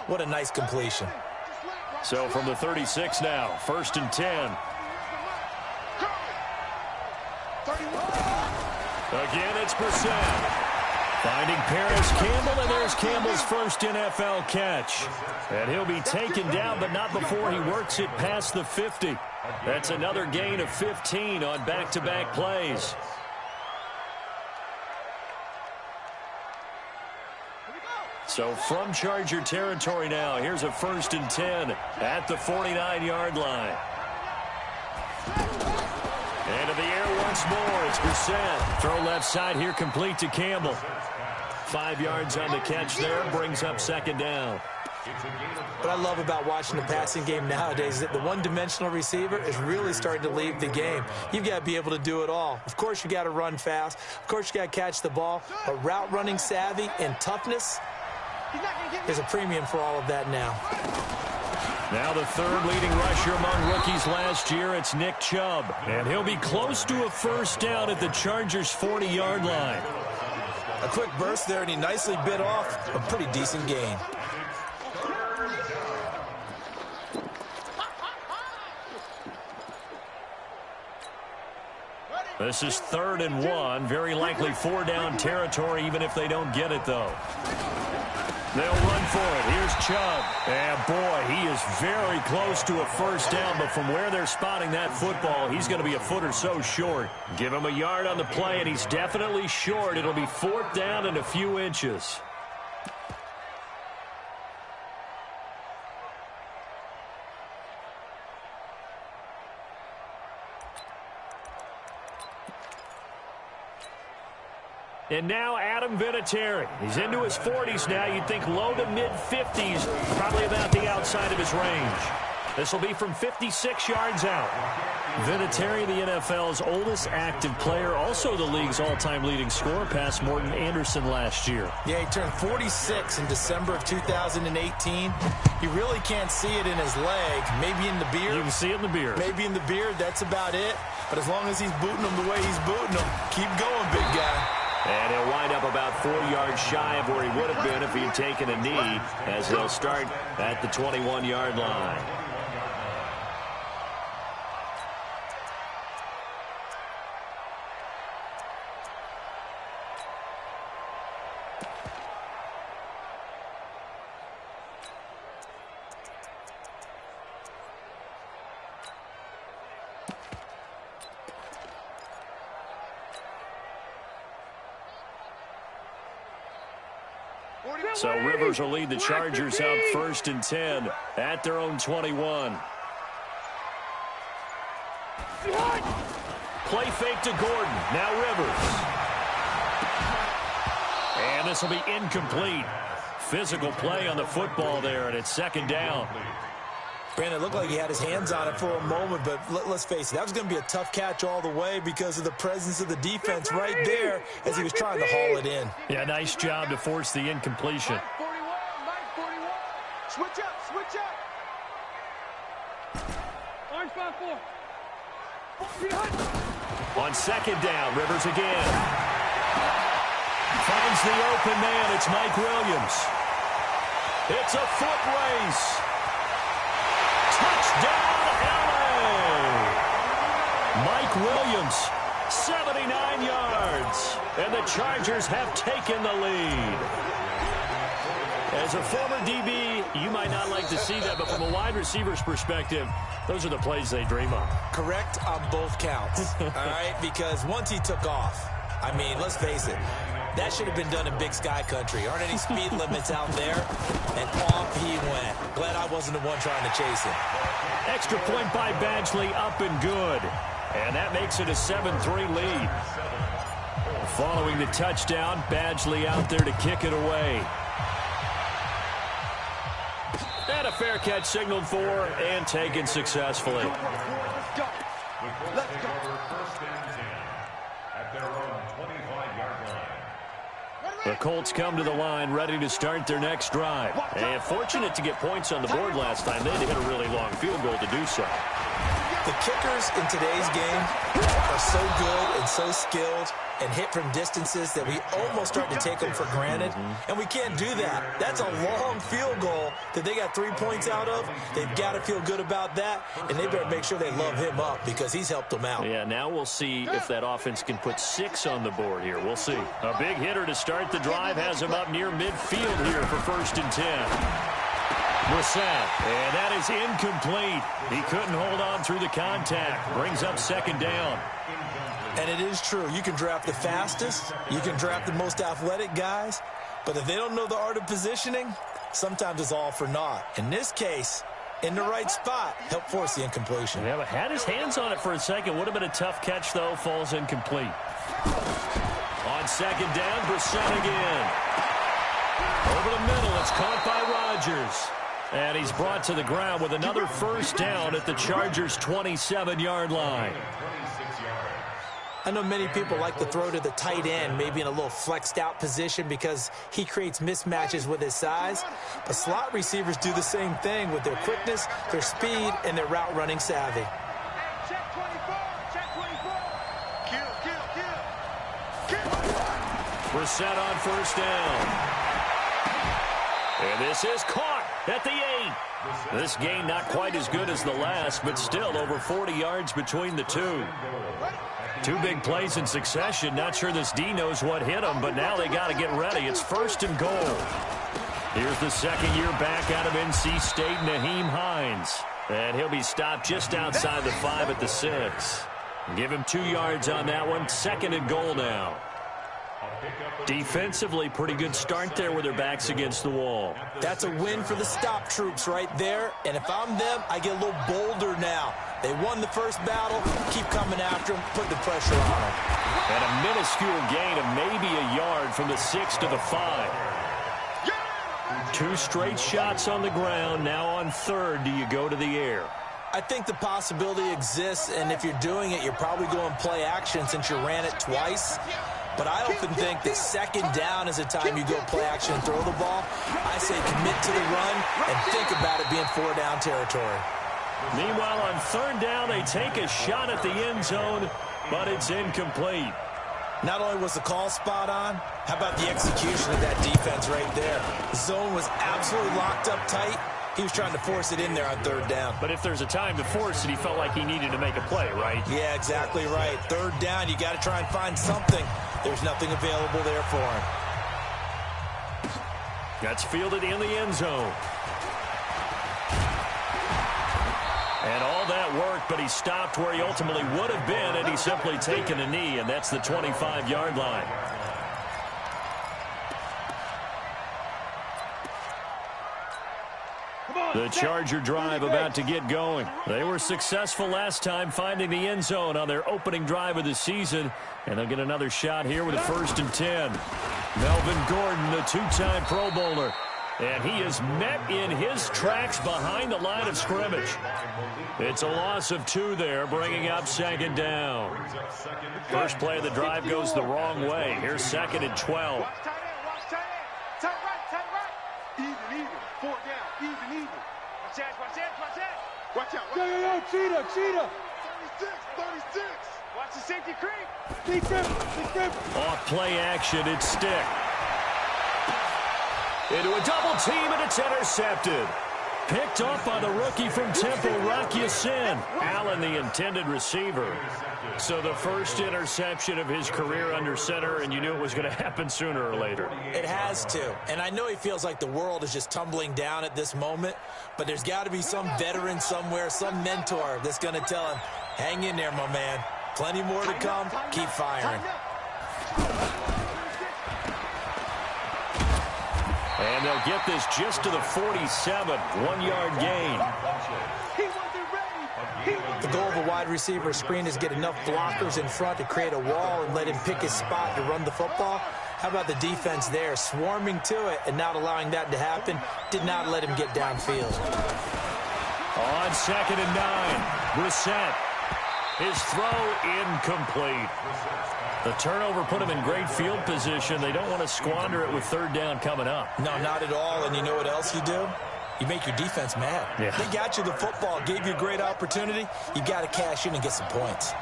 What a nice completion. So from the 36 now, 1st and 10. Again, it's Brissett. Finding Paris Campbell, and there's Campbell's first NFL catch. And he'll be taken down, but not before he works it past the 50. That's another gain of 15 on back-to-back plays. So from Charger territory now, here's a 1st and 10 at the 49-yard line. And in the air once more, it's Brissett. Throw left side here, complete to Campbell. 5 yards on the catch there, brings up 2nd down. What I love about watching the passing game nowadays is that the one-dimensional receiver is really starting to leave the game. You've got to be able to do it all. Of course, you got to run fast. Of course, you got to catch the ball. But route running savvy and toughness, there's a premium for all of that now. Now the 3rd leading rusher among rookies last year, it's Nick Chubb. And he'll be close to a 1st down at the Chargers' 40-yard line. A quick burst there, and he nicely bit off a pretty decent gain. This is 3rd and 1. Very likely 4-down territory, even if they don't get it, though. They'll run for it. Here's Chubb. And, boy, he is very close to a 1st down, but from where they're spotting that football, he's going to be a foot or so short. Give him a yard on the play, and he's definitely short. It'll be 4th down and a few inches. And now Adam Vinatieri. He's into his 40s now. You'd think low to mid-50s, probably about the outside of his range. This will be from 56 yards out. Vinatieri, the NFL's oldest active player, also the league's all-time leading scorer, past Morton Anderson last year. Yeah, he turned 46 in December of 2018. You really can't see it in his leg. Maybe in the beard. You can see it in the beard. Maybe in the beard. That's about it. But as long as he's booting him the way he's booting him, keep going, big guy. And he'll wind up about 4 yards shy of where he would have been if he'd taken a knee, as he'll start at the 21-yard line. So Rivers will lead the Chargers out 1st and 10 at their own 21. Play fake to Gordon. Now Rivers. And this will be incomplete. Physical play on the football there, and it's 2nd down. Brandon, it looked like he had his hands on it for a moment, but let's face it, that was going to be a tough catch all the way because of the presence of the defense right there as he was trying to haul it in. Yeah, nice job to force the incompletion. Mike 41. Switch up. Orange 5-4. On 2nd down, Rivers again. Finds the open man. It's Mike Williams. It's a foot race. Touchdown, LA! Mike Williams, 79 yards. And the Chargers have taken the lead. As a former DB, you might not like to see that, but from a wide receiver's perspective, those are the plays they dream of. Correct on both counts, all right? Because once he took off, I mean, let's face it, that should have been done in Big Sky Country. Aren't any speed limits out there? And off he went. Glad I wasn't the one trying to chase him. Extra point by Badgley, up and good. And that makes it a 7-3 lead. Following the touchdown, Badgley out there to kick it away. And a fair catch signaled for and taken successfully. Let's go. First and 10 at their own 25-yard line. The Colts come to the line ready to start their next drive. And fortunate to get points on the board last time. They had to hit a really long field goal to do so. The kickers in today's game are so good and so skilled and hit from distances that we almost start to take them for granted. And we can't do that. That's a long field goal that they got 3 points out of. They've got to feel good about that, and they better make sure they love him up because he's helped them out. Yeah, now we'll see if that offense can put 6 on the board here. We'll see. A big hitter to start the drive has him up near midfield here for 1st and 10. Brissett, and that is incomplete. He couldn't hold on through the contact. Brings up 2nd down. And it is true. You can draft the fastest. You can draft the most athletic guys. But if they don't know the art of positioning, sometimes it's all for naught. In this case, in the right spot, help force the incompletion. Yeah, but had his hands on it for a second. Would have been a tough catch, though. Falls incomplete. On 2nd down, Brissett again. Over the middle, it's caught by Rodgers. And he's brought to the ground with another 1st down at the Chargers' 27-yard line. I know many people like to throw to the tight end, maybe in a little flexed out position because he creates mismatches with his size. But slot receivers do the same thing with their quickness, their speed, and their route running savvy. Check 24. Check 24. Kill. Brissett on 1st down. And this is caught at the 8. This gain not quite as good as the last, but still over 40 yards between the two. 2 big plays in succession. Not sure this D knows what hit him, but now they got to get ready. It's 1st and goal. Here's the 2nd-year back out of NC State, Nyheim Hines. And he'll be stopped just outside the 5 at the 6. Give him 2 yards on that one. 2nd and goal now. Defensively, pretty good start there with their backs against the wall. That's a win for the stop troops right there. And if I'm them, I get a little bolder now. They won the first battle. Keep coming after them. Put the pressure on them. And a minuscule gain of maybe a yard from the 6 to the 5. 2 straight shots on the ground. Now on 3rd, do you go to the air? I think the possibility exists, and if you're doing it, you're probably going play action since you ran it twice. But I often think that 2nd down is a time you go play action and throw the ball. I say commit to the run and think about it being 4-down territory. Meanwhile, on 3rd down, they take a shot at the end zone, but it's incomplete. Not only was the call spot on, how about the execution of that defense right there? The zone was absolutely locked up tight. He was trying to force it in there on 3rd down. But if there's a time to force it, he felt like he needed to make a play, right? Yeah, exactly right. 3rd down, you got to try and find something. There's nothing available there for him. That's fielded in the end zone. And all that worked, but he stopped where he ultimately would have been, and he's simply taken a knee, and that's the 25-yard line. The Charger drive about to get going. They were successful last time finding the end zone on their opening drive of the season, and they'll get another shot here with a 1st and 10. Melvin Gordon, the 2-time Pro Bowler, and he is met in his tracks behind the line of scrimmage. It's a loss of 2 there, bringing up 2nd down. First play of the drive goes the wrong way. Here's 2nd and 12. Watch tight end. Watch tight end. Tight right. Even. 4 down. Even. Watch out. Watch out. Yo, cheetah. 36. Watch the safety creep. Big grip. Off play action, it's Stick. Into a double team, and it's intercepted. Picked off by the rookie from Temple, Rocky Sin. Allen, the intended receiver. So the first interception of his career under center, and you knew it was going to happen sooner or later. It has to. And I know he feels like the world is just tumbling down at this moment, but there's got to be some veteran somewhere, some mentor that's going to tell him, hang in there, my man. Plenty more to come. Keep firing. And they'll get this just to the 47, 1-yard gain. The goal of a wide receiver screen is get enough blockers in front to create a wall and let him pick his spot to run the football. How about the defense there, swarming to it and not allowing that to happen? Did not let him get downfield. On 2nd and 9, Brissett. His throw incomplete. The turnover put him in great field position. They don't want to squander it with 3rd down coming up. No, not at all. And you know what else you do? You make your defense mad. Yeah. They got you the football, gave you a great opportunity. You got to cash in and get some points.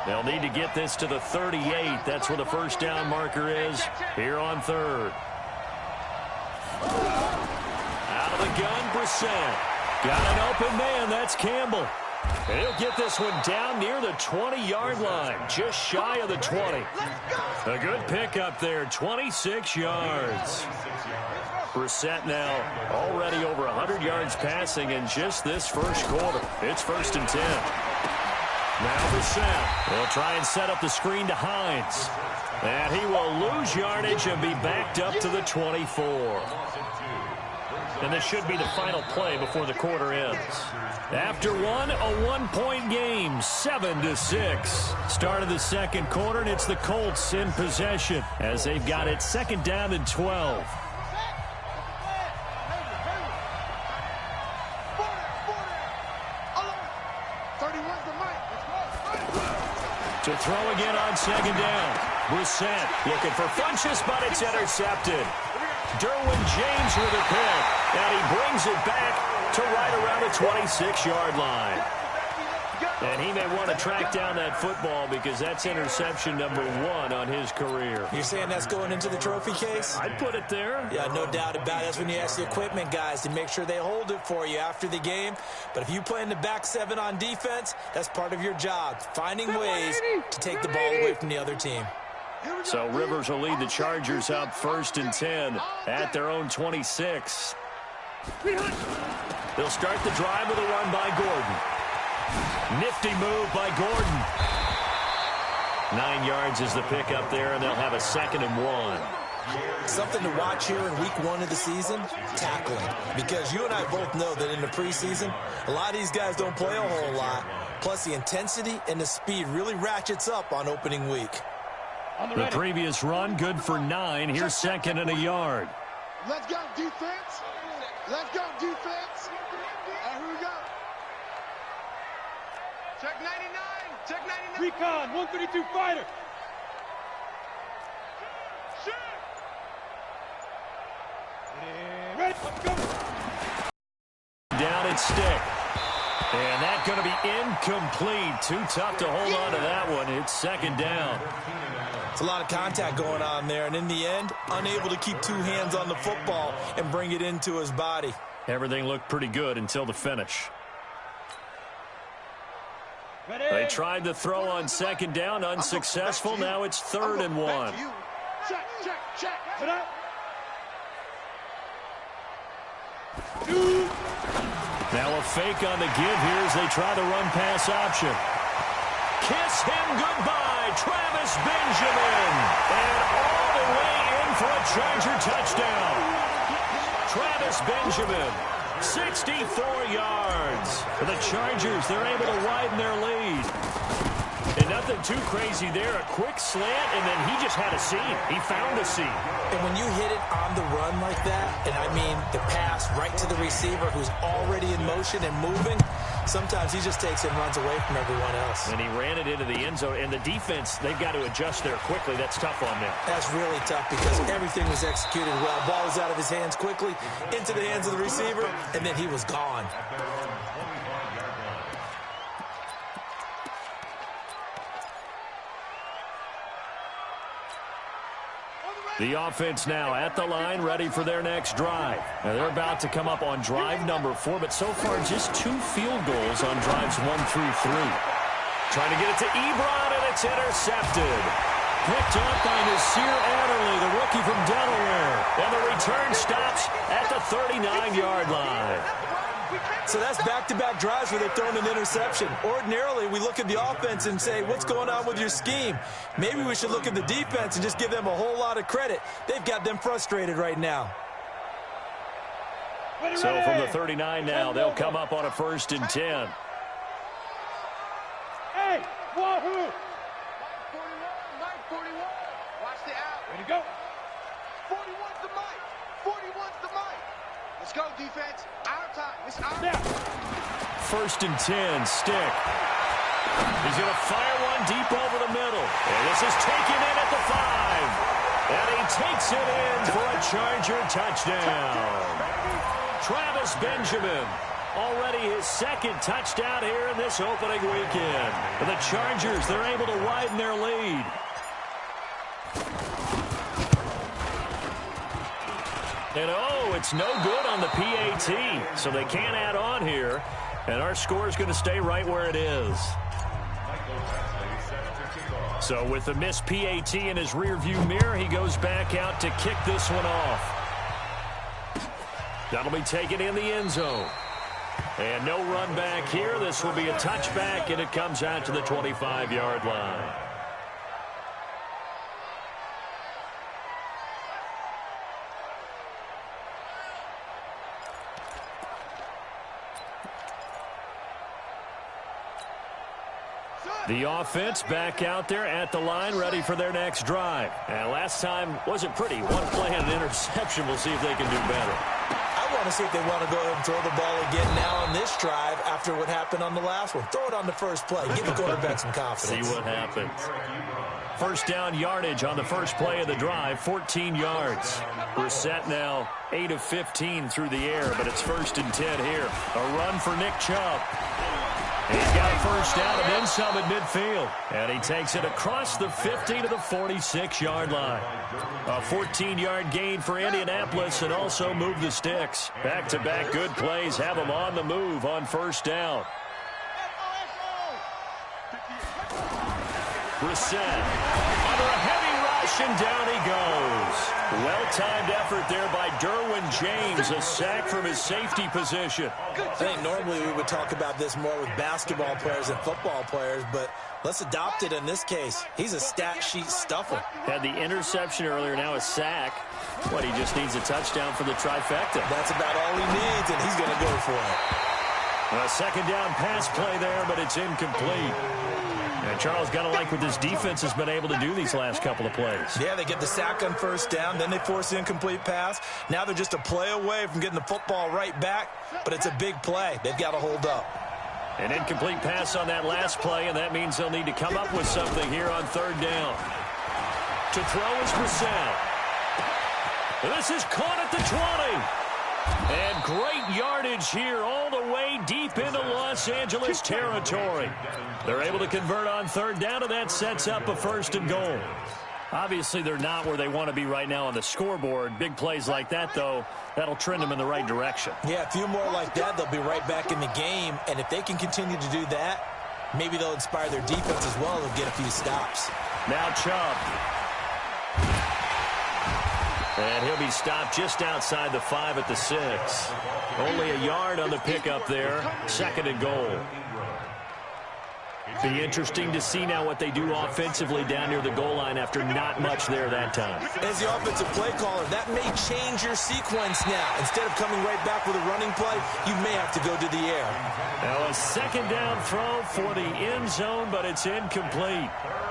They'll need to get this to the 38. That's where the first down marker is here on third. Out of the gun, Brissett. Got an open man. That's Campbell. And he'll get this one down near the 20-yard line, just shy of the 20. A good pickup there, 26 yards. Brissett now already over 100 yards passing in just this first quarter. It's 1st and 10. Now Brissett will try and set up the screen to Hines. And he will lose yardage and be backed up to the 24. And this should be the final play before the quarter ends. After one, a one-point game, 7-6. Start of the second quarter, and it's the Colts in possession as they've got it 2nd down and 12. To throw again on 2nd down. Brissett looking for Funchess, but it's intercepted. Derwin James with a pick, and he brings it back to right around the 26-yard line. And he may want to track down that football because that's interception number 1 on his career. You're saying that's going into the trophy case? I'd put it there. Yeah, no doubt about it. That's when you ask the equipment guys to make sure they hold it for you after the game. But if you play in the back 7 on defense, that's part of your job, finding ways to take the ball away from the other team. So Rivers will lead the Chargers up 1st and 10 at their own 26. They'll start the drive with a run by Gordon. Nifty move by Gordon. 9 yards is the pickup there, and they'll have a 2nd and 1. Something to watch here in week 1 of the season, tackling. Because you and I both know that in the preseason, a lot of these guys don't play a whole lot. Plus, the intensity and the speed really ratchets up on opening week. The previous run, good for 9. Here's 2nd and a yard. Let's go, defense. Let's go, defense. Here we go. Check 99. Check 99. Recon, 132 fighter. Shoot. Ready, let's go. Down at stick. And that's going to be incomplete. Too tough to hold on to that one. It's 2nd down. It's a lot of contact going on there, and in the end, unable to keep 2 hands on the football and bring it into his body. Everything looked pretty good until the finish. They tried to throw on 2nd down, unsuccessful. Now it's 3rd and 1. Check, check, check. Put up. Now a fake on the give here as they try the run-pass option. Kiss him goodbye, Travis Benjamin. And all the way in for a Charger touchdown. Travis Benjamin, 64 yards. For the Chargers, they're able to widen their lead. And nothing too crazy there. A quick slant, and then he just had a seam. He found a seam. And when you hit it on the run like that, and I mean the pass right to the receiver who's already in motion and moving, sometimes he just takes it and runs away from everyone else. And he ran it into the end zone. And the defense, they've got to adjust there quickly. That's tough on them. That's really tough because everything was executed well. Ball was out of his hands quickly, into the hands of the receiver, and then he was gone. The offense now at the line, ready for their next drive. Now they're about to come up on drive number 4, but so far just 2 field goals on drives 1 through 3. Trying to get it to Ebron, and it's intercepted. Picked up by Nasir Adderley, the rookie from Delaware. And the return stops at the 39-yard line. So that's back-to-back drives where they're throwing an interception. Ordinarily, we look at the offense and say, what's going on with your scheme? Maybe we should look at the defense and just give them a whole lot of credit. They've got them frustrated right now. So from the 39 now, they'll come up on a 1st and 10. Hey, Wahoo! Mike 41. Watch the out. Ready to go. 41's the Mike. 41's the Mike. Let's go, defense. Our time. It's our Yeah. 1st and 10, Stick. He's going to fire one deep over the middle. And this is taken in at the 5. And he takes it in for a Charger touchdown. Travis Benjamin. Already his second touchdown here in this opening weekend. For the Chargers, they're able to widen their lead. And oh, it's no good on the PAT. So they can't add on here. And our score is going to stay right where it is. So with the missed PAT in his rearview mirror, he goes back out to kick this one off. That'll be taken in the end zone. And no run back here. This will be a touchback, and it comes out to the 25-yard line. The offense back out there at the line, ready for their next drive. And last time wasn't pretty. One play and an interception. We'll see if they can do better. I want to see if they want to go ahead and throw the ball again now on this drive after what happened on the last one. Throw it on the first play. Give the quarterback some confidence. See what happens. First down yardage on the first play of the drive, 14 yards. Brissett now 8 of 15 through the air, but it's 1st and 10 here. A run for Nick Chubb. He's got a first down and then some at midfield. And he takes it across the 50 to the 46-yard line. A 14-yard gain for Indianapolis and also move the sticks. Back-to-back good plays have them on the move on first down. Brissett under a heavy rush, and down he goes. Well-timed effort there by Derwin James, a sack from his safety position. I think normally we would talk about this more with basketball players and football players, but let's adopt it in this case. He's a stat sheet stuffer. Had the interception earlier, now a sack. What, he just needs a touchdown for the trifecta. That's about all he needs, and he's going to go for it. A second down pass play there, but it's incomplete. And Charles, got to like what this defense has been able to do these last couple of plays. Yeah, they get the sack on first down, then they force the incomplete pass. Now they're just a play away from getting the football right back, but it's a big play. They've got to hold up. An incomplete pass on that last play, and that means they'll need to come up with something here on third down. To throw is Brissett. This is caught at the 20. And great yardage here all the way deep into Los Angeles territory. They're able to convert on third down, and that sets up a 1st and goal. Obviously, they're not where they want to be right now on the scoreboard. Big plays like that, though, that'll trend them in the right direction. Yeah, a few more like that, they'll be right back in the game. And if they can continue to do that, maybe they'll inspire their defense as well and get a few stops. Now Chubb. And he'll be stopped just outside the 5 at the 6. Only a yard on the pickup there. 2nd and goal. Be interesting to see now what they do offensively down near the goal line after not much there that time. As the offensive play caller, that may change your sequence now. Instead of coming right back with a running play, you may have to go to the air. Now a second down throw for the end zone, but it's incomplete.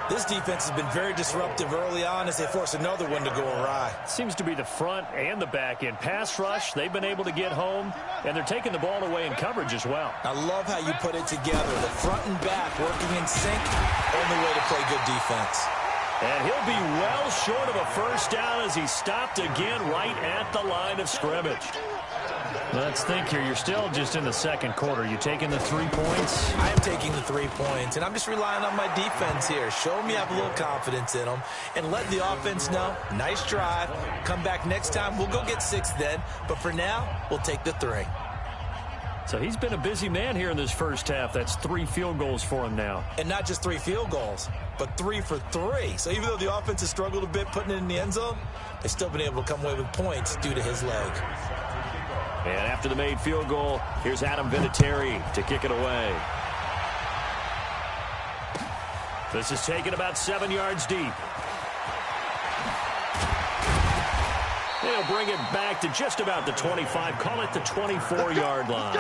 This defense has been very disruptive early on as they force another one to go awry. Seems to be the front and the back end. Pass rush, they've been able to get home, and they're taking the ball away in coverage as well. I love how you put it together. The front and back working in sync, only way to play good defense. And he'll be well short of a first down as he's stopped again right at the line of scrimmage. Let's think here. You're still just in the second quarter. You taking the 3 points? I am taking the 3 points, and I'm just relying on my defense here. Show me I have a little confidence in them, and let the offense know, nice drive. Come back next time. We'll go get 6 then, but for now, we'll take the 3. So he's been a busy man here in this first half. That's 3 field goals for him now. And not just 3 field goals, but 3 for 3. So even though the offense has struggled a bit putting it in the end zone, they've still been able to come away with points due to his leg. And after the made field goal, here's Adam Vinatieri to kick it away. This is taken about 7 yards deep. They'll bring it back to just about the 25. Call it the 24-yard line.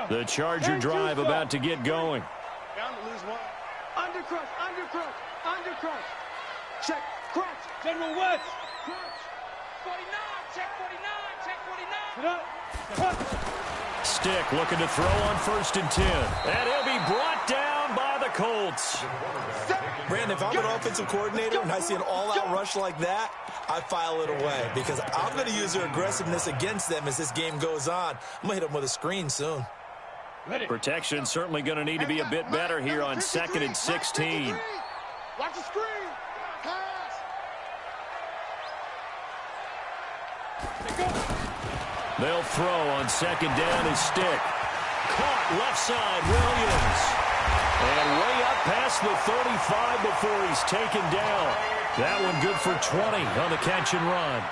The Charger drive about to get going. Down to lose one. Undercrush, undercrush, undercrush. Check, crunch. General West. Crunch. Stick looking to throw on 1st and 10. And he'll be brought down by the Colts. Brandon, if I'm an offensive coordinator and I see an all-out rush like that, I file it away because I'm going to use their aggressiveness against them as this game goes on. I'm going to hit them with a screen soon. Protection certainly going to need to be a bit better here on 2nd and 16. Watch the screen. Pass. They'll throw on 2nd down as Stick. Caught left side, Williams. And way up past the 35 before he's taken down. That one good for 20 on the catch and run.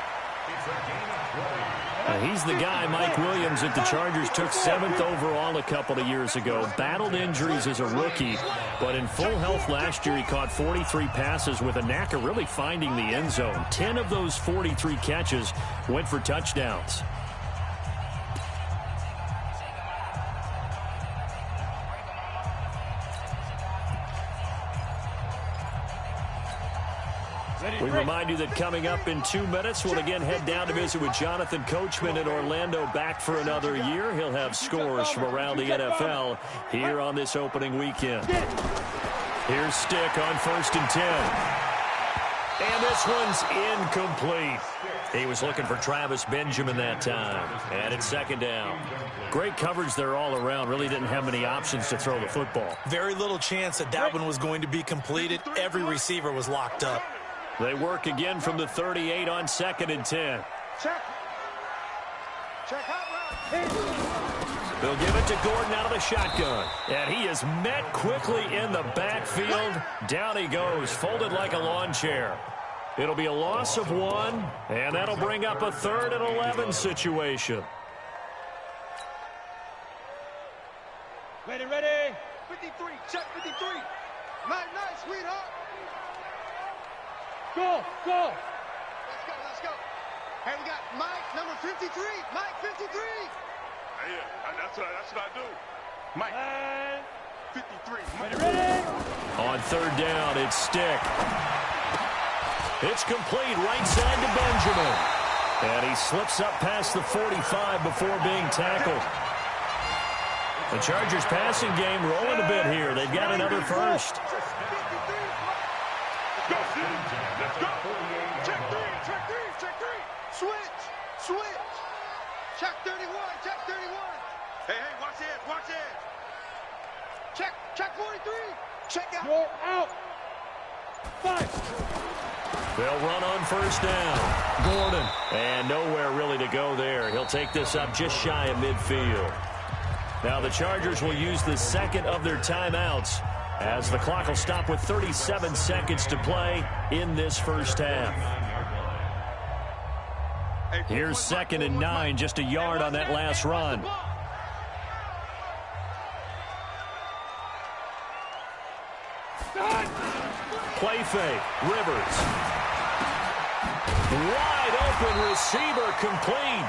He's the guy, Mike Williams, that the Chargers took 7th overall a couple of years ago. Battled injuries as a rookie, but in full health last year, he caught 43 passes with a knack of really finding the end zone. 10 of those 43 catches went for touchdowns. We remind you that coming up in 2 minutes, we'll again head down to visit with Jonathan Coachman in Orlando, back for another year. He'll have scores from around the NFL here on this opening weekend. Here's Stick on 1st and 10. And this one's incomplete. He was looking for Travis Benjamin that time. And it's 2nd down. Great coverage there all around. Really didn't have many options to throw the football. Very little chance that that one was going to be completed. Every receiver was locked up. They work again from the 38 on 2nd and 10. Check. Check out route. They'll give it to Gordon out of the shotgun. And he is met quickly in the backfield. Down he goes, folded like a lawn chair. It'll be a loss of 1, and that'll bring up a 3rd and 11 situation. Ready. 53. Check 53. Nice, sweetheart. Go. Let's go. Hey, we got Mike, number 53. Mike, 53. Yeah, that's what I do. Mike, 53. Ready. On 3rd down, it's Stick. It's complete right side to Benjamin. And he slips up past the 45 before being tackled. The Chargers passing game rolling a bit here. They've got another first. Let's go. Check three. Switch. Check 31. Hey, watch it. Check 43. Check out. You're out. 5. They'll run on 1st down. Gordon. And nowhere really to go there. He'll take this up just shy of midfield. Now the Chargers will use the 2nd of their timeouts as the clock will stop with 37 seconds to play in this first half. Here's 2nd and 9, just a yard on that last run. Play fake, Rivers. Wide open receiver, complete.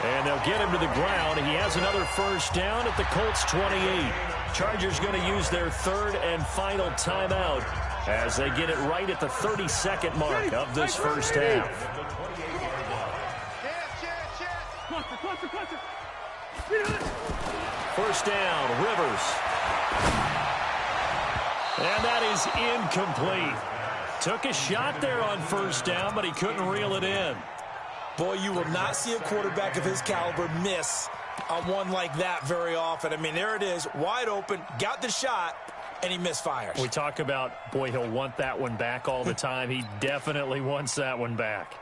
And they'll get him to the ground. He has another first down at the Colts 28. Chargers going to use their 3rd and final timeout as they get it right at the 32nd mark of this first half. First down, Rivers. And that is incomplete. Took a shot there on 1st down, but he couldn't reel it in. Boy, you will not see a quarterback of his caliber miss on one like that very often. I mean, there it is, wide open, got the shot, and he misfires. We talk about, boy, he'll want that one back all the time. He definitely wants that one back.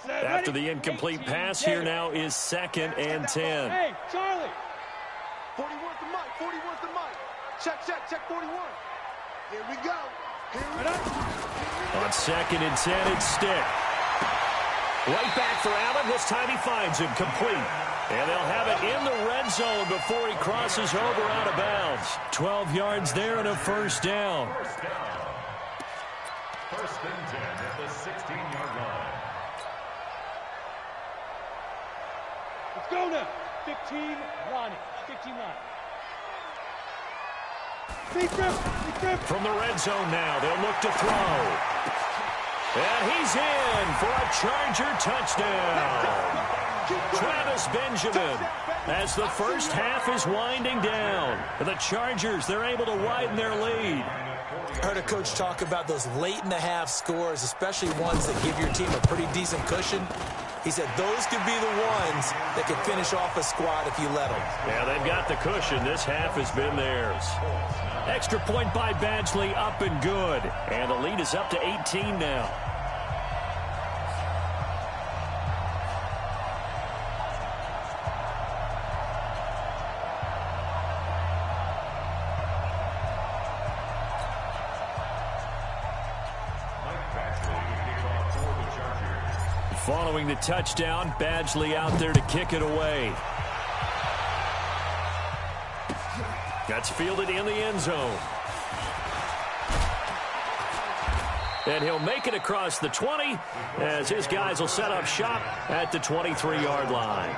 After the incomplete pass, here now is 2nd and 10. Hey, Charlie. 41 to Mike. Check 41. Here we go. On 2nd and 10, it's Stick. Right back for Allen. This time he finds him complete. And they'll have it in the red zone before he crosses over out of bounds. 12 yards there and a first down. First and 10 at the 16-yard line. Let's go now. 15, Ronnie. 15 line. Deep grip. From the red zone now, they'll look to throw. And he's in for a Charger touchdown. Travis Benjamin, as the first half is winding down. The Chargers, they're able to widen their lead. I heard a coach talk about those late-in-the-half scores, especially ones that give your team a pretty decent cushion. He said those could be the ones that could finish off a squad if you let them. Yeah, they've got the cushion. This half has been theirs. Extra point by Badgley, up and good. And the lead is up to 18 now. Following the touchdown, Badgley out there to kick it away. That's fielded in the end zone. And he'll make it across the 20 as his guys will set up shop at the 23-yard line.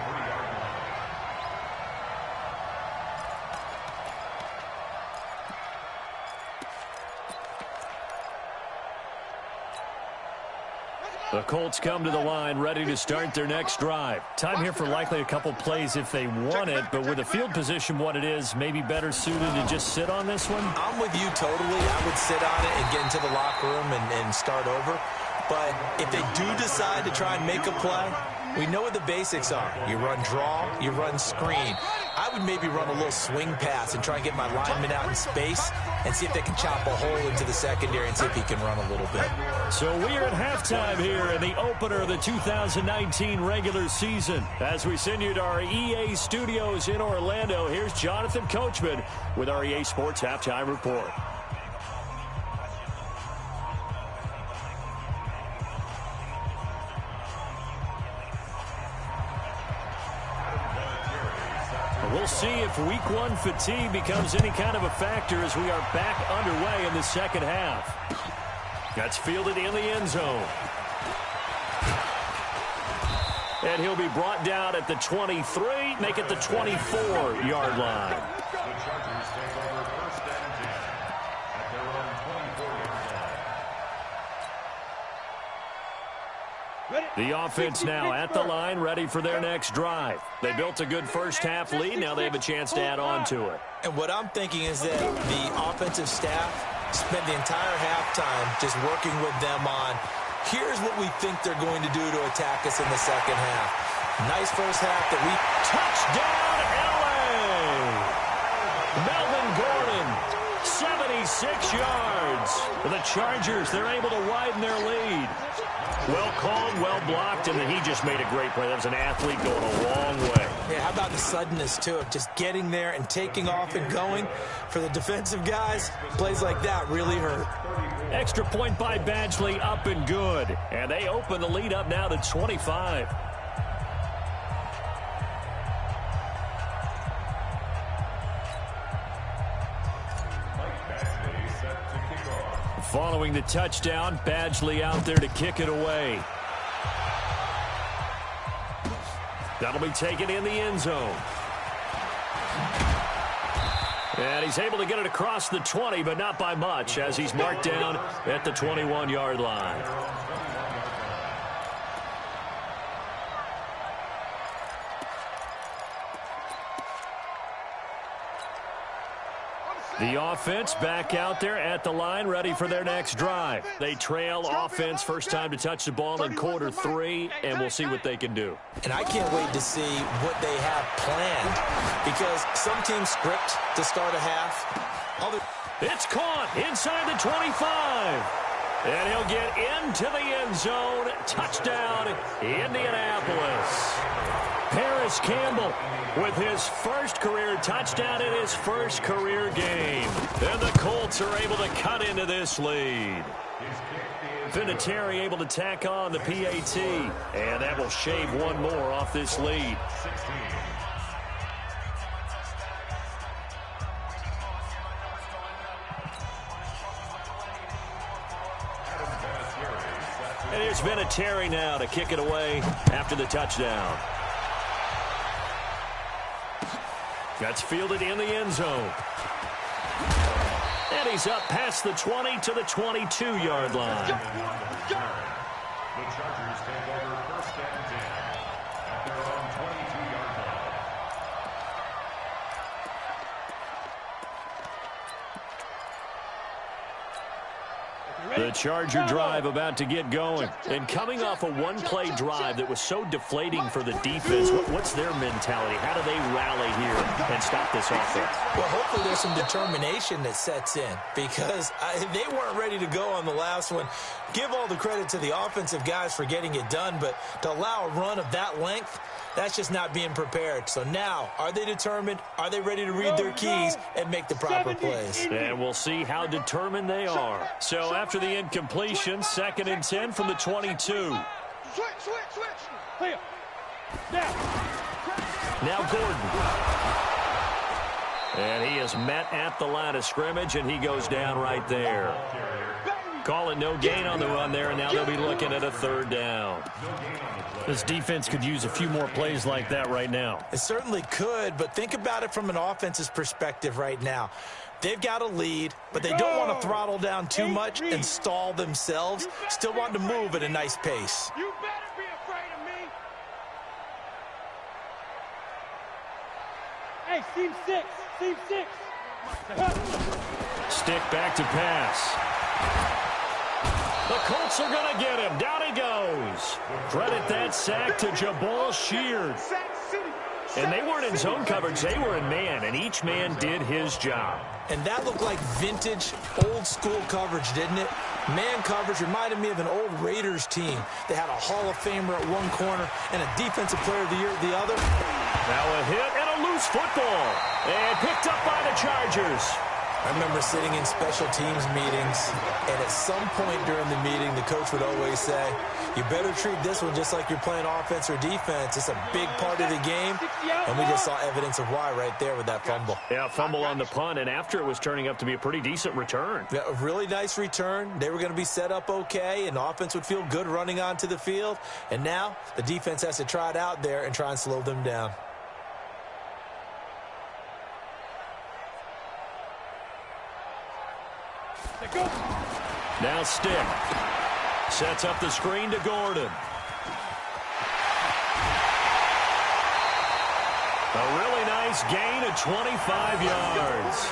The Colts come to the line, ready to start their next drive. Time here for likely a couple plays if they want it, but with the field position what it is, maybe better suited to just sit on this one? I'm with you totally. I would sit on it and get into the locker room and start over. But if they do decide to try and make a play, we know what the basics are. You run draw, you run screen. I would maybe run a little swing pass and try and get my lineman out in space and see if they can chop a hole into the secondary and see if he can run a little bit. So we are at halftime here in the opener of the 2019 regular season. As we send you to our EA studios in Orlando, here's Jonathan Coachman with our EA Sports Halftime Report. We'll see if week one fatigue becomes any kind of a factor as we are back underway in the second half. That's fielded in the end zone. And he'll be brought down at the 23, make it the 24-yard line. The offense now at the line, ready for their next drive. They built a good first-half lead. Now they have a chance to add on to it. And what I'm thinking is that the offensive staff spent the entire halftime just working with them on, here's what we think they're going to do to attack us in the second half. Nice first half that we... Touchdown, L.A. Melvin Gordon, 76 yards. The Chargers, they're able to widen their lead. Well called, well blocked, and then he just made a great play. That was an athlete going a long way. Yeah, how about the suddenness, too, of just getting there and taking off and going? For the defensive guys, plays like that really hurt. Extra point by Badgley, up and good. And they open the lead up now to 25. Following the touchdown, Badgley out there to kick it away. That'll be taken in the end zone. And he's able to get it across the 20, but not by much, as he's marked down at the 21-yard line. The offense back out there at the line, ready for their next drive. They trail offense, first time to touch the ball in quarter 3, and we'll see what they can do. And I can't wait to see what they have planned, because some teams script to start a half. It's caught inside the 25. And he'll get into the end zone. Touchdown, Indianapolis. Paris Campbell with his first career touchdown in his first career game. And the Colts are able to cut into this lead. Vinatieri able to tack on the PAT. And that will shave one more off this lead. And here's Vinatieri now to kick it away after the touchdown. That's fielded in the end zone. And he's up past the 20 to the 22-yard line. The Chargers take over first and 10 at their own 22-yard line. The Charger drive about to get going. And coming off a one-play drive that was so deflating for the defense, what's their mentality? How do they rally here and stop this offense? Well, hopefully there's some determination that sets in because they weren't ready to go on the last one. Give all the credit to the offensive guys for getting it done, but to allow a run of that length, that's just not being prepared. So now, are they determined? Are they ready to read their keys and make the proper plays? And we'll see how determined they are. So after the incompletion, 2nd and 10 from the 22. Clear. Now Gordon. And he is met at the line of scrimmage, and he goes down right there. Call it no gain on the run there, and now they'll be looking at a 3rd down. This defense could use a few more plays like that right now. It certainly could, but think about it from an offense's perspective right now. They've got a lead, but they don't want to throttle down too much and stall themselves. Still want to move at a nice pace. You better be afraid of me. Hey, seam 6. Seam 6. Stick back to pass. The Colts are going to get him. Down he goes. Credit that sack to Jabal Sheard. And they weren't in zone coverage. They were in man, and each man did his job. And that looked like vintage, old-school coverage, didn't it? Man coverage reminded me of an old Raiders team. They had a Hall of Famer at one corner and a Defensive Player of the Year at the other. Now a hit and a loose football. And picked up by the Chargers. I remember sitting in special teams meetings, and at some point during the meeting, the coach would always say, you better treat this one just like you're playing offense or defense. It's a big part of the game, and we just saw evidence of why right there with that fumble. Yeah, fumble on the punt, and after it was turning up to be a pretty decent return. Yeah, a really nice return. They were going to be set up okay, and the offense would feel good running onto the field. And now the defense has to try it out there and try and slow them down. Now Stick. Sets up the screen to Gordon. A really nice gain of 25 yards.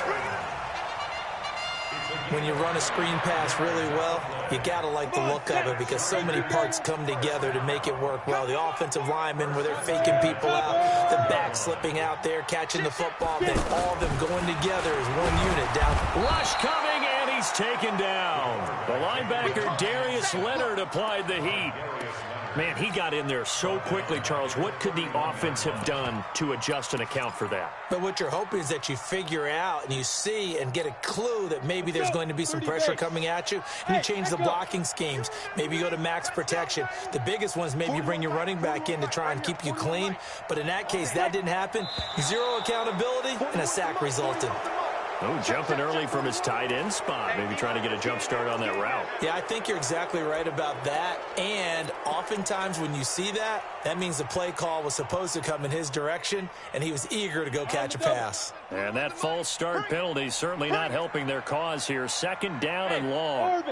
When you run a screen pass really well, you got to like the look of it because so many parts come together to make it work well. The offensive linemen, where they're faking people out, the back slipping out there, catching the football, then all of them going together as one unit down. Rush coming, and he's taken down. The linebacker, Darius Leonard, applied the heat. Man, he got in there so quickly, Charles. What could the offense have done to adjust and account for that? But what you're hoping is that you figure out and you see and get a clue that maybe there's going to be some pressure coming at you, and you change the blocking schemes. Maybe you go to max protection. The biggest one is maybe you bring your running back in to try and keep you clean. But in that case, that didn't happen. Zero accountability, and a sack resulted. Oh, jumping early from his tight end spot. Maybe trying to get a jump start on that route. Yeah, I think you're exactly right about that. And oftentimes when you see that, that means the play call was supposed to come in his direction, and he was eager to go catch a pass. And that false start penalty certainly not helping their cause here. 2nd down and long.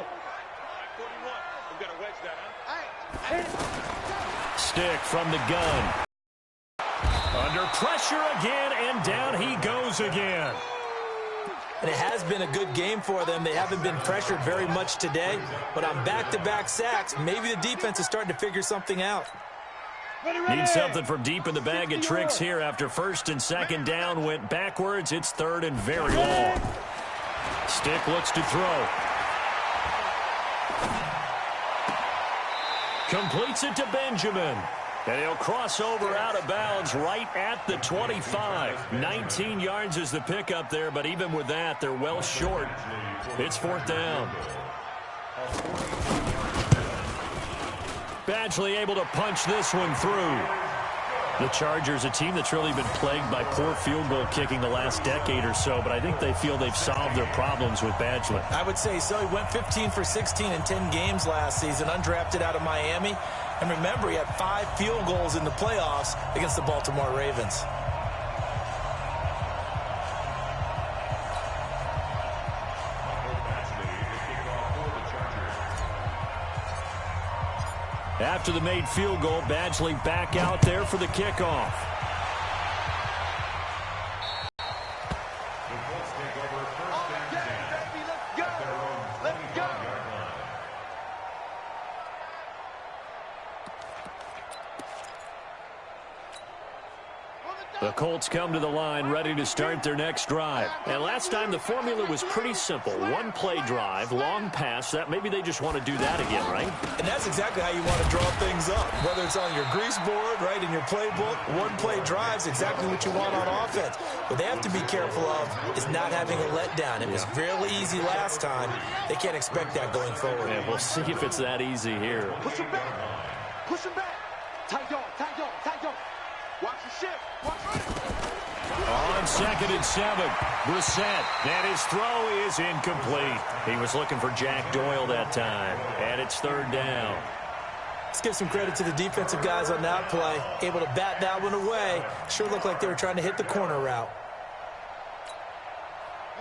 Stick from the gun. Under pressure again, and down he goes again. And it has been a good game for them. They haven't been pressured very much today, but on back-to-back sacks, maybe the defense is starting to figure something out. Need something from deep in the bag of tricks here after 1st and 2nd down went backwards. It's 3rd and very long. Stick looks to throw. Completes it to Benjamin. And he'll cross over out of bounds right at the 25. 19 yards is the pickup there, but even with that, they're well short. It's 4th down. Badgley able to punch this one through. The Chargers, a team that's really been plagued by poor field goal kicking the last decade or so, but I think they feel they've solved their problems with Badgley. I would say so. He went 15 for 16 in 10 games last season, undrafted out of Miami. And remember, he had 5 field goals in the playoffs against the Baltimore Ravens. After the made field goal, Badgley back out there for the kickoff. The Colts take over first and 10. Baby, let's go. At their own Let's go. 25-yard line. The Colts come to the line ready to start their next drive. And last time the formula was pretty simple. One play drive, long pass. That maybe they just want to do that again, right? And that's exactly how you want to draw things up. Whether it's on your grease board, right, in your playbook, one play drive's exactly what you want on offense. What they have to be careful of is not having a letdown. It was fairly easy last time. They can't expect that going forward. And we'll see if it's that easy here. Push him back. Push him back. Tight dog, tight dog, tight dog. Watch the shift. Watch it. On 2nd and 7, Brissett, and his throw is incomplete. He was looking for Jack Doyle that time, and it's 3rd down. Let's give some credit to the defensive guys on that play. Able to bat that one away. Sure looked like they were trying to hit the corner route.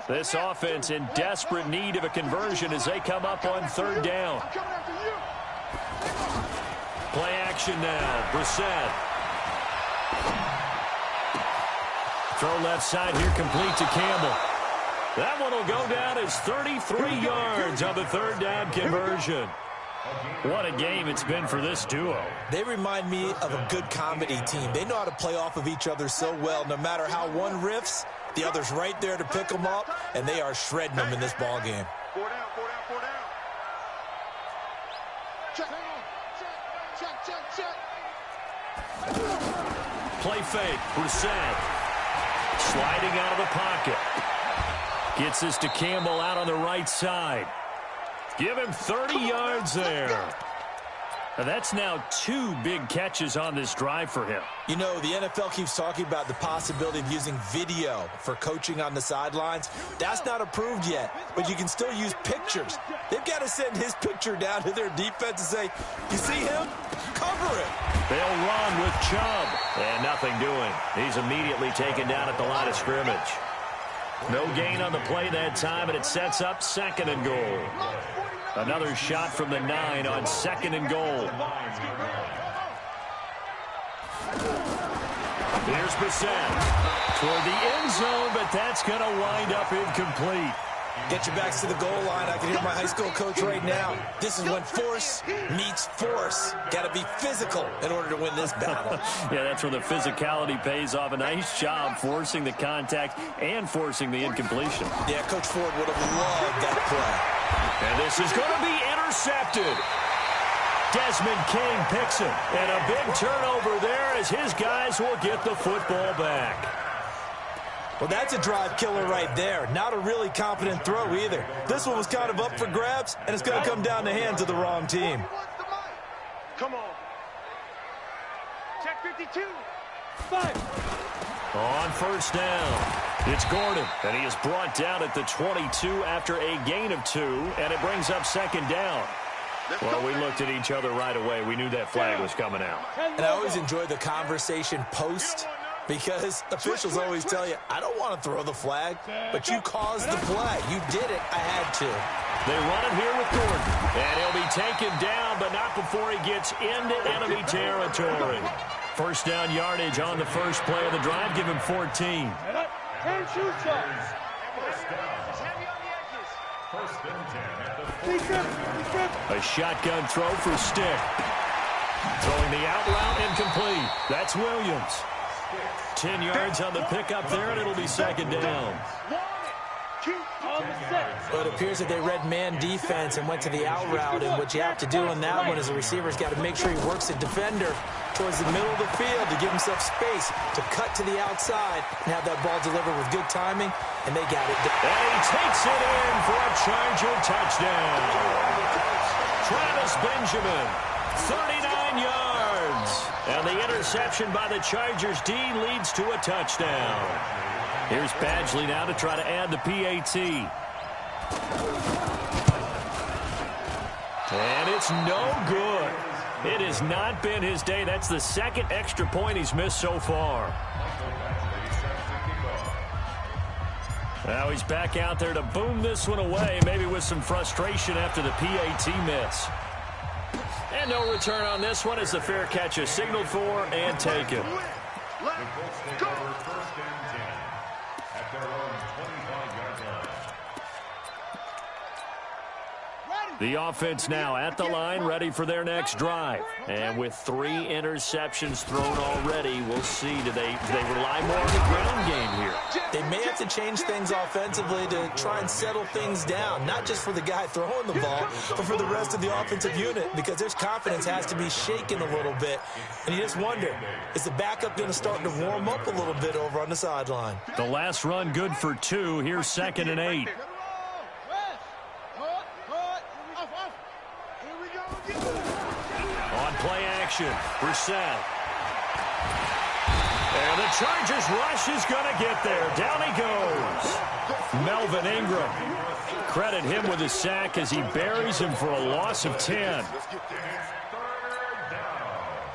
This offense in desperate need of a conversion as they come up on 3rd down. I'm coming after you. Play action now, Brissett. Throw left side here, complete to Campbell. That one will go down as 33 yards on the 3rd down conversion. What a game it's been for this duo. They remind me of a good comedy team. They know how to play off of each other so well. No matter how one riffs, the other's right there to pick them up, and they are shredding them in this ball game. 4 down, 4 down, 4 down. Check. Check, check, check, check. Play fake, Brissett. Sliding out of the pocket. Gets this to Campbell out on the right side. Give him 30 yards there. Now that's now 2 big catches on this drive for him. You know, the NFL keeps talking about the possibility of using video for coaching on the sidelines. That's not approved yet, but you can still use pictures. They've got to send his picture down to their defense and say, you see him? Cover it. They'll run with Chubb. And nothing doing. He's immediately taken down at the line of scrimmage. No gain on the play that time, and it sets up 2nd and goal. Another shot from the 9 on 2nd and goal. Here's Brissett toward the end zone, but that's going to wind up incomplete. Get your backs to the goal line. I can hear my high school coach right now. This is when force meets force. Got to be physical in order to win this battle. Yeah, that's where the physicality pays off. A nice job forcing the contact and forcing the incompletion. Yeah, Coach Ford would have loved that play. And this is going to be intercepted. Desmond King picks him. And a big turnover there as his guys will get the football back. Well, that's a drive killer right there. Not a really competent throw either. This one was kind of up for grabs, and it's going to come down the hands of the wrong team. Come on. Check 52. 5. On 1st down, it's Gordon, and he is brought down at the 22 after a gain of 2, and it brings up 2nd down. Well, we looked at each other right away. We knew that flag was coming out. And I always enjoy the conversation post, because officials always tell you, I don't want to throw the flag, but you caused the play. You did it. I had to. They run it here with Gordon, and he'll be taken down, but not before he gets into enemy territory. 1st down yardage on the first play of the drive. Give him 14. And shoot shots. First and 10 at the 40. A shotgun throw for Stick. Throwing the out route incomplete. That's Williams. 10 yards on the pickup there, and it'll be 2nd down. But it appears that they read man defense and went to the out route, and what you have to do in that one is the receiver's got to make sure he works the defender towards the middle of the field to give himself space to cut to the outside and have that ball delivered with good timing, and they got it done. And he takes it in for a Charger touchdown. Travis Benjamin, 39 yards. And the interception by the Chargers D leads to a touchdown. Here's Badgley now to try to add the PAT. And it's no good. It has not been his day. That's the 2nd extra point he's missed so far. Now he's back out there to boom this one away, maybe with some frustration after the PAT miss. And And no return on this one as the fair catch is signaled for and taken. The Colts take over 1st and 10 at their own 25-yard line. The offense now at the line, ready for their next drive. And with 3 interceptions thrown already, we'll see. Do they rely more on the ground game here? They may have to change things offensively to try and settle things down, not just for the guy throwing the ball, but for the rest of the offensive unit, because their confidence has to be shaken a little bit. And you just wonder, is the backup going to start to warm up a little bit over on the sideline? The last run good for 2. Here's 2nd and 8. On play action, Brissett. And the Chargers rush is going to get there. Down he goes. Melvin Ingram. Credit him with a sack as he buries him for a loss of 10.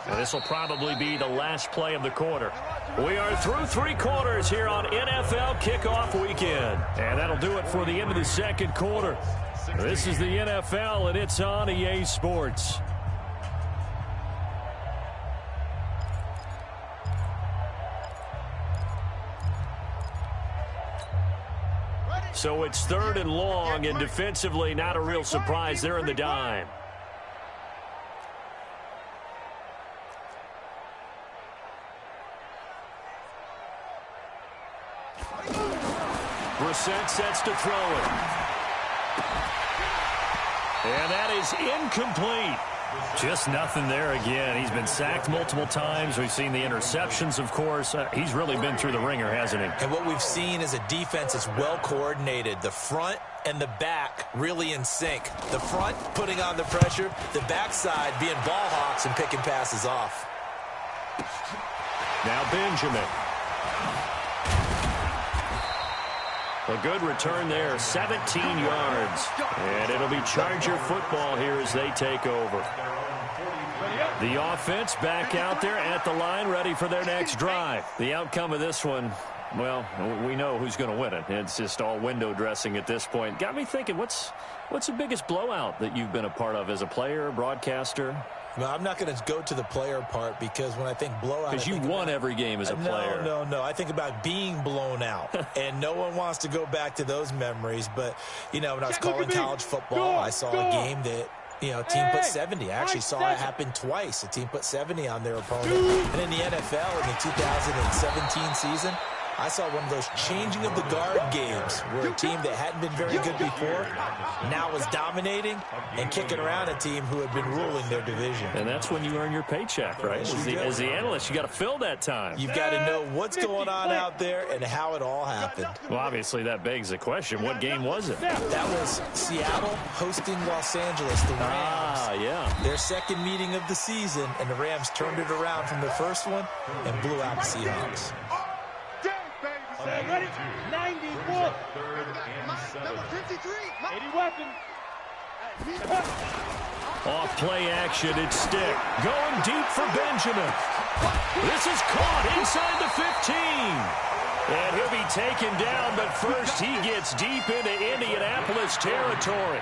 And this will probably be the last play of the quarter. We are through 3 quarters here on NFL Kickoff Weekend. And that'll do it for the end of the second quarter. This is the NFL, and it's on EA Sports. So it's 3rd and long, and defensively not a real surprise. They're in the dime. Brissett sets to throw it. And that is incomplete. Just nothing there again. He's been sacked multiple times. We've seen the interceptions, of course. He's really been through the ringer, hasn't he? And what we've seen is a defense that's well coordinated. The front and the back really in sync. The front putting on the pressure, the backside being ball hawks and picking passes off. Now Benjamin. A good return there, 17 yards. And it'll be Charger football here as they take over. The offense back out there at the line, ready for their next drive. The outcome of this one, well, we know who's going to win it. It's just all window dressing at this point. Got me thinking, what's the biggest blowout that you've been a part of as a player, broadcaster? No, I'm not going to go to the player part because when I think blowout... Because you won every game as a player. No. I think about being blown out. And no one wants to go back to those memories. But, you know, when I was calling college football, I saw a game that, you know, a team put 70. I actually saw it happen twice. A team put 70 on their opponent. And in the NFL, in the 2017 season, I saw one of those changing of the guard games where a team that hadn't been very good before now was dominating and kicking around a team who had been ruling their division. And that's when you earn your paycheck, right? As the analyst, you got to fill that time. You've got to know what's going on out there and how it all happened. Well, obviously, that begs the question, what game was it? That was Seattle hosting Los Angeles, the Rams. Ah, yeah. Their second meeting of the season, and the Rams turned it around from the first one and blew out the Seahawks. Ready? 91. 80 weapons. Off play action, it's Stick. Going deep for Benjamin. This is caught inside the 15. And he'll be taken down, but first he gets deep into Indianapolis territory.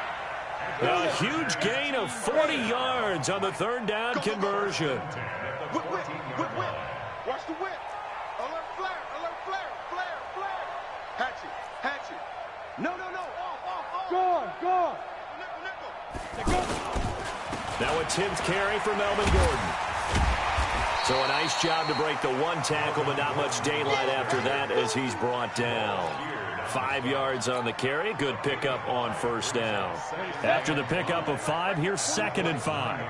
A huge gain of 40 yards on the 3rd down conversion. Watch the whip. Alert flare. Hatchet. No. Gone. Nickel. Now a 10th carry for Melvin Gordon. So a nice job to break the 1 tackle, but not much daylight after that as he's brought down. 5 yards on the carry. Good pickup on 1st down. After the pickup of 5, here's 2nd and 5.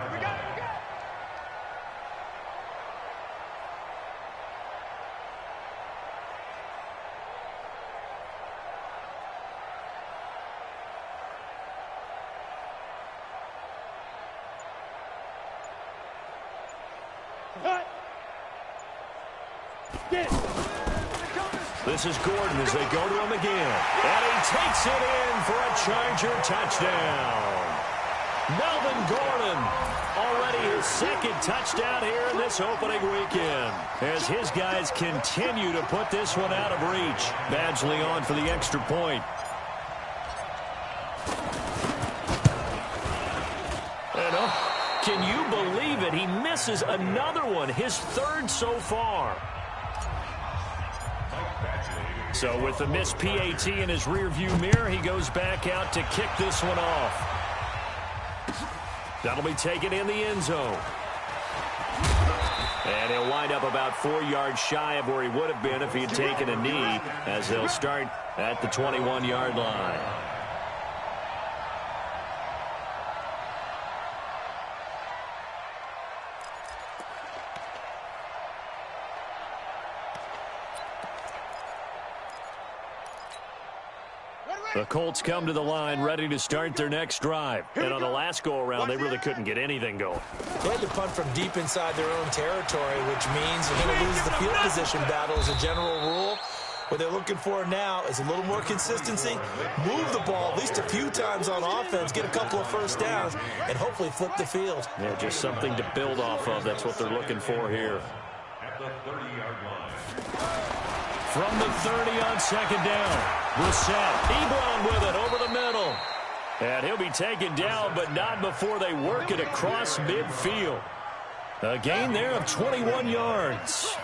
This is Gordon as they go to him again. And he takes it in for a Charger touchdown. Melvin Gordon, already his 2nd touchdown here in this opening weekend, as his guys continue to put this one out of reach. Badgley on for the extra point. And can you and he misses another one, his third so far. So with the missed PAT in his rearview mirror, he goes back out to kick this one off. That'll be taken in the end zone. And he'll wind up about 4 yards shy of where he would have been if he had taken a knee, as they'll start at the 21-yard line. The Colts come to the line ready to start their next drive. And on the last go-around, they really couldn't get anything going. They had to punt from deep inside their own territory, which means they're going to lose the field position battle as a general rule. What they're looking for now is a little more consistency, move the ball at least a few times on offense, get a couple of first downs, and hopefully flip the field. Yeah, just something to build off of. That's what they're looking for here. At the 30-yard line. From the 30 on second down, Brissett, Ebron with it over the middle. And he'll be taken down, but not before they work it across midfield. A gain there of 21 yards.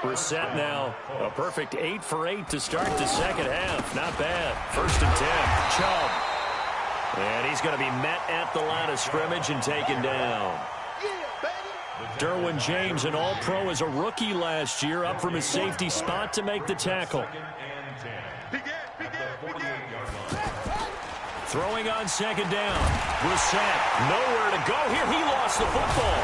Brissett now a perfect 8 for 8 to start the second half. Not bad. 1st and 10. Chubb. And he's going to be met at the line of scrimmage and taken down. Derwin James, an all-pro as a rookie last year, up from his safety spot to make the tackle. Throwing on second down. Brissett, nowhere to go here. He lost the football.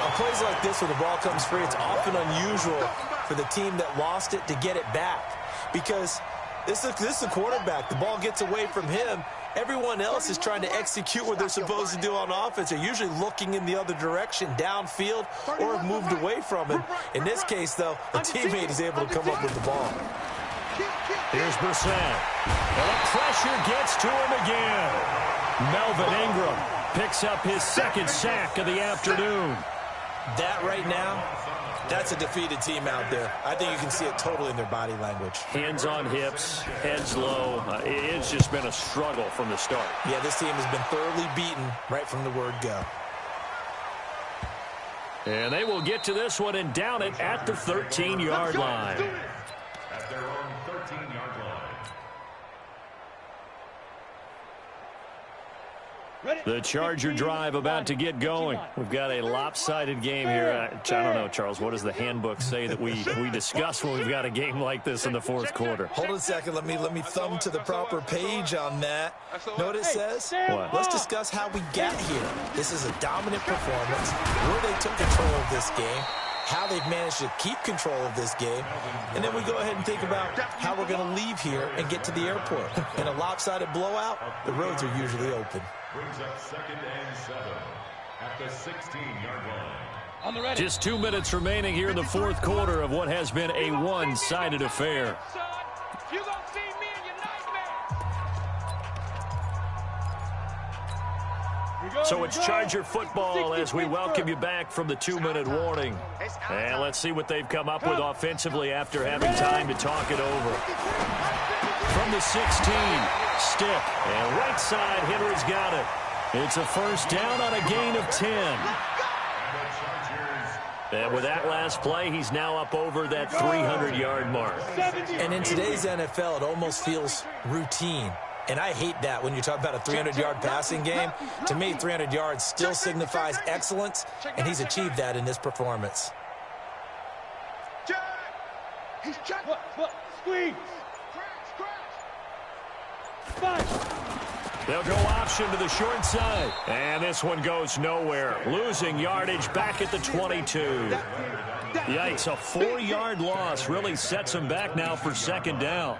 On plays like this where the ball comes free, it's often unusual for the team that lost it to get it back. Because this is the quarterback. The ball gets away from him. Everyone else is trying to execute what they're supposed to do on offense. They're usually looking in the other direction, downfield, or have moved away from him. In this case, though, a teammate is able to come up with the ball. Here's Brissett. And the pressure gets to him again. Melvin Ingram picks up his second sack of the afternoon. That right now, that's a defeated team out there. I think you can see it totally in their body language. Hands on hips, heads low. It's just been a struggle from the start. Yeah, this team has been thoroughly beaten right from the word go. And they will get to this one and down it at the 13-yard line. At their own 13-yard line. The Charger drive about to get going. We've got a lopsided game here. I don't know, Charles, what does the handbook say that we discuss when we've got a game like this in the fourth quarter? Hold on a second. Let me thumb to the proper page on that. Know what it says? What? Let's discuss how we got here. This is a dominant performance, where they took control of this game, how they've managed to keep control of this game, and then we go ahead and think about how we're going to leave here and get to the airport. In a lopsided blowout, the roads are usually open. Brings up 2nd and 7 at the 16-yard line. Just 2 minutes remaining here in the fourth quarter of what has been a one-sided affair. You gonna see me in your nightmare. So it's Charger football as we welcome you back from the 2-minute warning. And let's see what they've come up with offensively after having time to talk it over. From the 16, stick, and right side, Henry's got it. It's a first down on a gain of 10. And with that last play, he's now up over that 300-yard mark. And in today's NFL, it almost feels routine. And I hate that when you talk about a 300-yard passing game. To me, 300 yards still signifies excellence, and he's achieved that in this performance. He's checking. Squeeze. They'll go option to the short side. And this one goes nowhere. Losing yardage back at the 22. Yikes, a 4-yard loss really sets him back now for second down.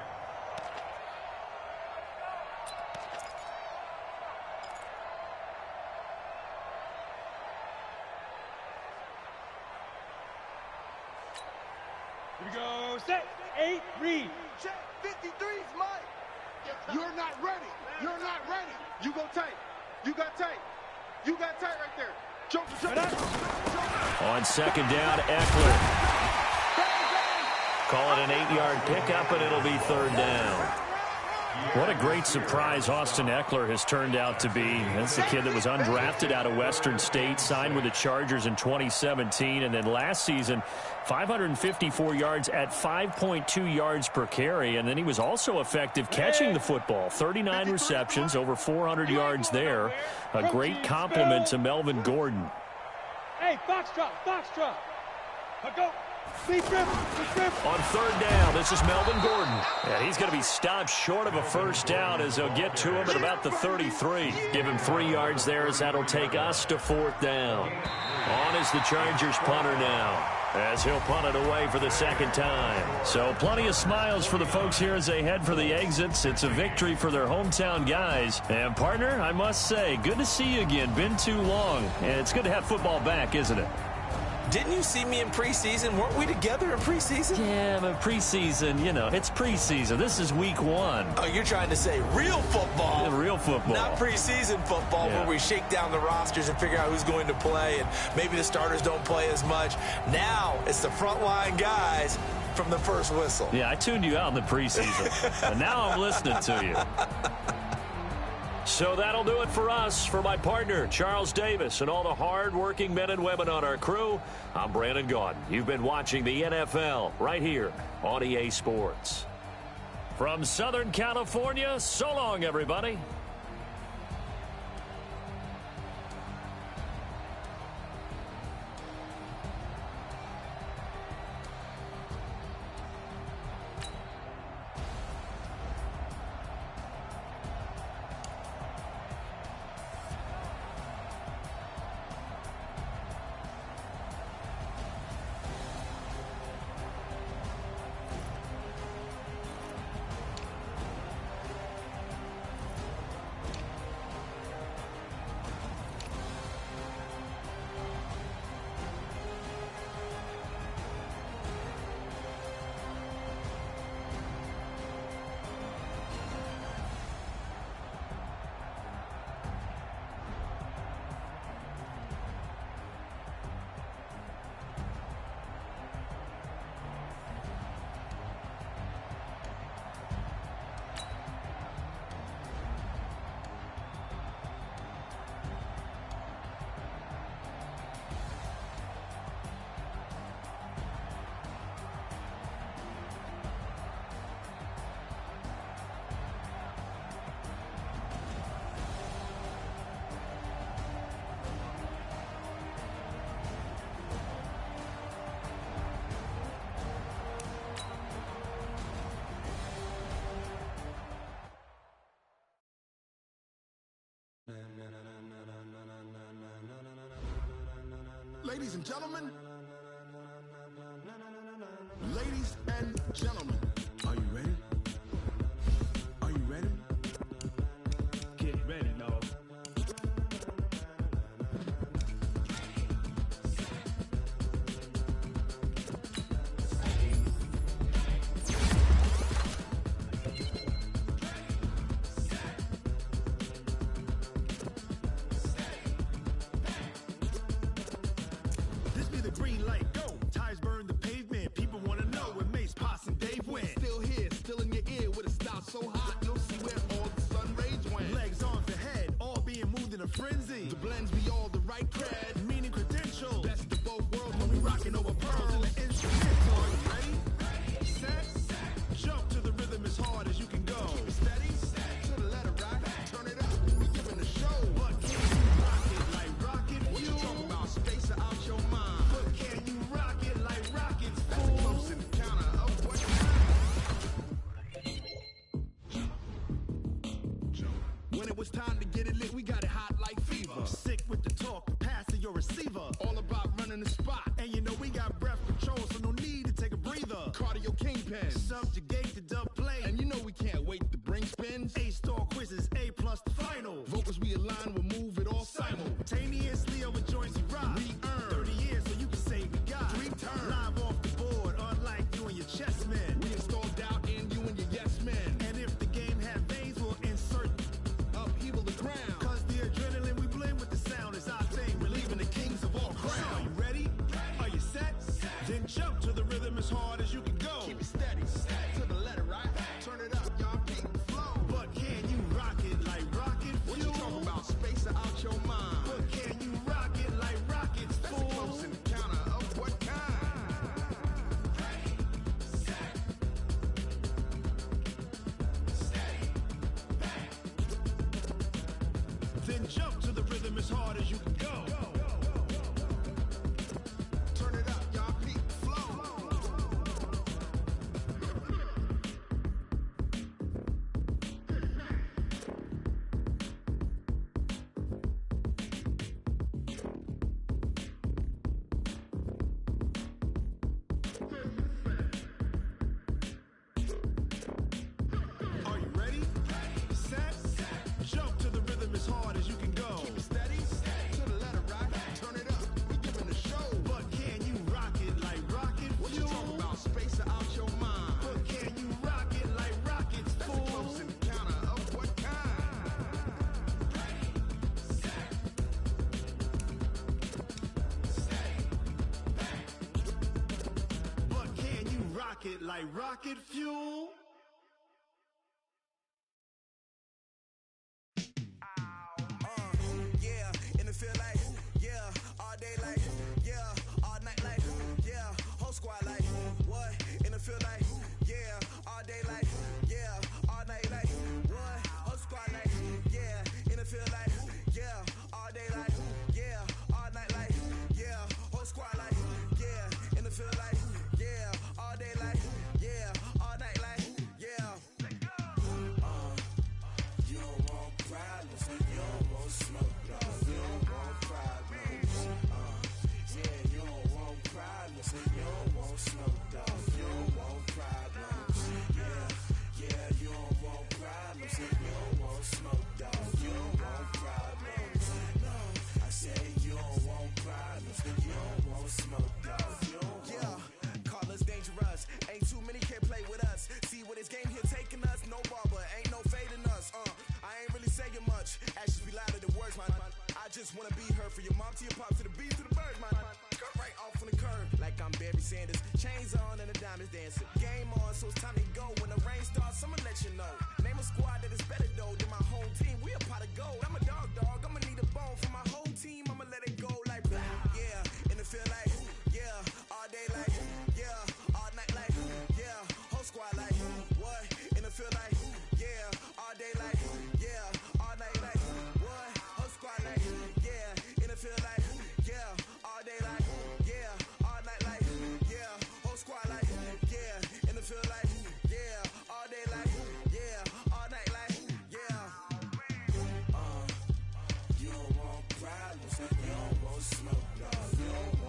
Here we go. Set. 8. Read. Check. 53's Mike. You're not ready. You're not ready. You go tight. You got tight. You got tight right there. Choke. On second down, Eckler. Call it an 8-yard pickup, and it'll be third down. What a great surprise Austin Eckler has turned out to be. That's the kid that was undrafted out of Western State, signed with the Chargers in 2017, and then last season, 554 yards at 5.2 yards per carry, and then he was also effective catching the football. 39 receptions, over 400 yards there. A great compliment to Melvin Gordon. Hey, foxtrot, foxtrot. Go. On third down, this is Melvin Gordon. And he's going to be stopped short of a first down as they'll get to him at about the 33. Give him 3 yards there as that'll take us to fourth down. On is the Chargers punter now, as he'll punt it away for the second time. So plenty of smiles for the folks here as they head for the exits. It's a victory for their hometown guys. And, partner, I must say, good to see you again. Been too long. And it's good to have football back, isn't it? Didn't you see me in preseason? Weren't we together in preseason? Yeah, but preseason, you know, it's preseason. This is week 1. Oh, you're trying to say real football. Yeah, real football. Not preseason football where we shake down the rosters and figure out who's going to play, and maybe the starters don't play as much. Now it's the frontline guys from the first whistle. Yeah, I tuned you out in the preseason, and now I'm listening to you. So that'll do it for us. For my partner, Charles Davis, and all the hard-working men and women on our crew, I'm Brandon Gaudin. You've been watching the NFL right here on EA Sports. From Southern California, so long, everybody. Ladies and gentlemen, ladies and gentlemen, are you ready? Are you ready? Get ready, no. Green light, go. Tires burn the pavement. People want to know where Mace, Poss, and Dave went. Still here, still in your ear with a style so hot, you'll see where all the sun rays went. Legs on the head, all being moved in a frenzy. The blends be all the right cred, meaning credentials. Best of both worlds when we rocking over pearls in the instrumental. Are you ready? Set, jump to the rhythm as hard as you can go. Keep it steady, to the letter right. Turn it up, we giving the show. But can you rock it like rocket fuel? What you talking about? Space out your mind. Can you rock it like rockets? That's a close encounter of what when it was time to get it lit, we got it hot like fever. Sick with the talk, pass to your receiver. All about running the spot. And you know we got breath control, so no need to take a breather. Cardio kingpin, subjugate the dub play. And you know we can't wait to bring spins. A-star quizzes, A+ the final. Vocals we align, we'll move it all simultaneously over joints we rock. We earn 30 years so you can say we got 3 turns. Live off the board, unlike you and your chess men. We installed doubt in you and your yes men. And if the game had veins, we'll insert upheaval the ground. Cause the adrenaline we blend with the sound is our thing. Relieving the kings of all crowns. So are you ready? Are you set? Then jump to the rhythm as hard as you can go. Keep it steady, to the letter right. Jump to the rhythm as hard as you can go. Turn it up, y'all. Peak flow. Are you ready? Set. Jump to the rhythm as hard as you can go. Steady. To the letter, right? Turn it up. We giving the show. But can you rock it like rocket fuel? What you talking about? Space out your mind. But can you rock it like rockets, fool? That's a close encounter of what kind? But can you rock it like rocket fuel? Yeah, and it feel like, yeah, all day like, yeah, all night like, yeah, whole squad like, what? And it feel like, yeah, all day like, yeah, all night like, what? Whole squad like, yeah, and it feel like, yeah, all day like, yeah, all night like, yeah, whole squad like, yeah, and it feel like, yeah, all day like, yeah, all night like, yeah. You don't want problems, you don't want smoke, dog. You don't want problems. Yeah, you don't want problems, you don't want smoke, dog. You don't want problems. Yeah, you don't want problems, you don't want smoke, dog. You don't want problems. No, I said you don't want problems, you don't want smoke, dog. You don't want. Call us dangerous. Ain't too many can play with us. See what this game here taking us. No barber, ain't no fading us. I ain't really saying much. Actions be louder than words, man. I just wanna be heard from your mom to your pop to the beat to the birds, man. Cut right off on the curb like I'm Barry Sanders. Chains on and the diamonds dancing. Game on, so it's time to go. When the rain starts, I'ma let you know. Name a squad that is better though than my home team. We a pot of gold. I'm a dog. I'ma need a bone for my whole team. I'ma let it go like blah. Yeah, and it feel like, yeah, all day like, yeah, all night like, yeah, whole squad like, what? And it feel like, yeah, all day like, yeah, all night like, what? Whole squad like, yeah, and it feel like, yeah, all day like, yeah, all night like, yeah, whole squad like, yeah, and it feel like, yeah, all day like, yeah, all night like, yeah. You don't want problems, you don't want smoke, dog. You don't